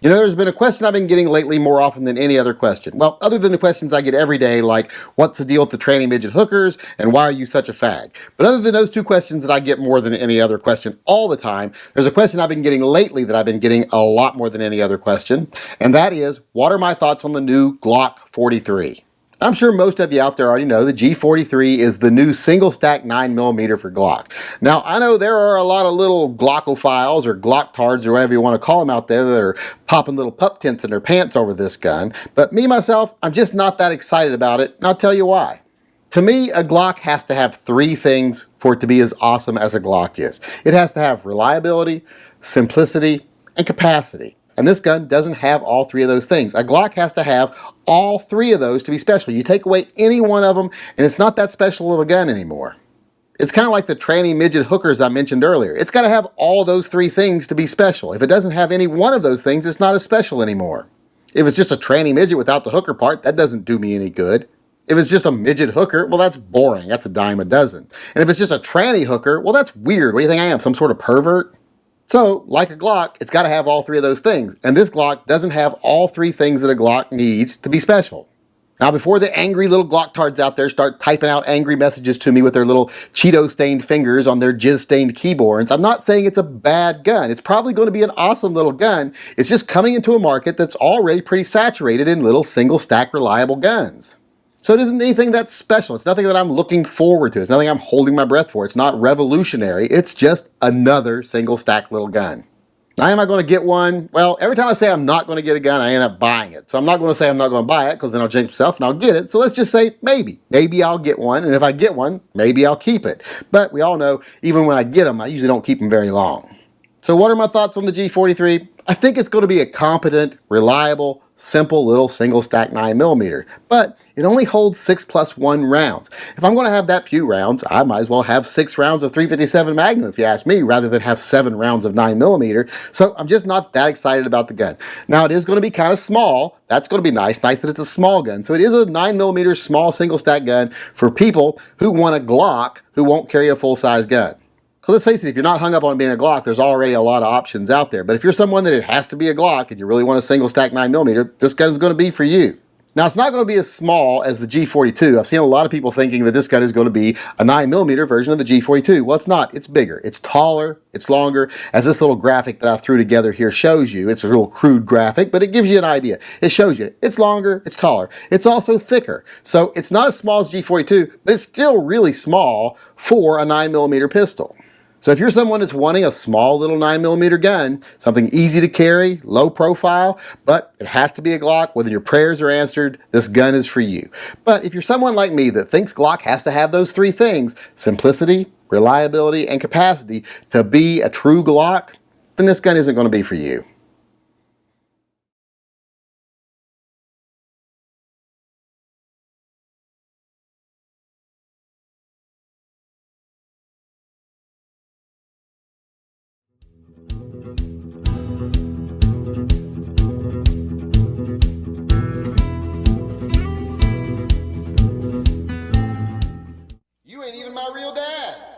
You know, there's been a question I've been getting lately more often than any other question. Well, other than the questions I get every day, like, what's the deal with the tranny midget hookers, and why are you such a fag? But other than those two questions that I get more than any other question all the time, there's a question I've been getting lately that I've been getting a lot more than any other question, and that is, what are my thoughts on the new Glock 43? I'm sure most of you out there already know the G43 is the new single stack 9mm for Glock. Now, I know there are a lot of little Glockophiles or Glocktards or whatever you want to call them out there that are popping little pup tents in their pants over this gun, but me, myself, I'm just not that excited about it, and I'll tell you why. To me, a Glock has to have three things for it to be as awesome as a Glock is. It has to have reliability, simplicity, and capacity. And this gun doesn't have all three of those things. A Glock has to have all three of those to be special. You take away any one of them, and it's not that special of a gun anymore. It's kind of like the tranny midget hookers I mentioned earlier. It's got to have all those three things to be special. If it doesn't have any one of those things, it's not as special anymore. If it's just a tranny midget without the hooker part, that doesn't do me any good. If it's just a midget hooker, well, that's boring. That's a dime a dozen. And if it's just a tranny hooker, well, that's weird. What do you think I am, some sort of pervert? So, like a Glock, it's got to have all three of those things. And this Glock doesn't have all three things that a Glock needs to be special. Now, before the angry little Glocktards out there start typing out angry messages to me with their little Cheeto-stained fingers on their jizz-stained keyboards, I'm not saying it's a bad gun. It's probably going to be an awesome little gun. It's just coming into a market that's already pretty saturated in little single-stack reliable guns. So it isn't anything that's special. It's nothing that I'm looking forward to. It's nothing I'm holding my breath for. It's not revolutionary. It's just another single stack little gun. Now, am I going to get one? Well, every time I say I'm not going to get a gun, I end up buying it. So I'm not going to say I'm not going to buy it because then I'll jinx myself and I'll get it. So let's just say maybe. Maybe I'll get one. And if I get one, maybe I'll keep it. But we all know, even when I get them, I usually don't keep them very long. So what are my thoughts on the G43? I think it's going to be a competent, reliable, simple little single stack 9mm, but it only holds 6+1 rounds. If I'm going to have that few rounds, I might as well have 6 rounds of 357 Magnum, if you ask me, rather than have 7 rounds of 9mm. So I'm just not that excited about the gun. Now, it is going to be kind of small. That's going to be nice that it's a small gun. So it is a 9mm small single stack gun for people who want a Glock who won't carry a full-size gun. So let's face it, if you're not hung up on it being a Glock, there's already a lot of options out there. But if you're someone that it has to be a Glock and you really want a single stack 9mm, this gun is going to be for you. Now, it's not going to be as small as the G42. I've seen a lot of people thinking that this gun is going to be a 9mm version of the G42. Well, it's not. It's bigger. It's taller. It's longer. As this little graphic that I threw together here shows you, it's a little crude graphic, but it gives you an idea. It shows you it's longer, it's taller. It's also thicker. So it's not as small as G42, but it's still really small for a 9mm pistol. So if you're someone that's wanting a small little 9mm gun, something easy to carry, low profile, but it has to be a Glock, whether your prayers are answered, this gun is for you. But if you're someone like me that thinks Glock has to have those three things, simplicity, reliability, and capacity, to be a true Glock, then this gun isn't going to be for you. You ain't even my real dad.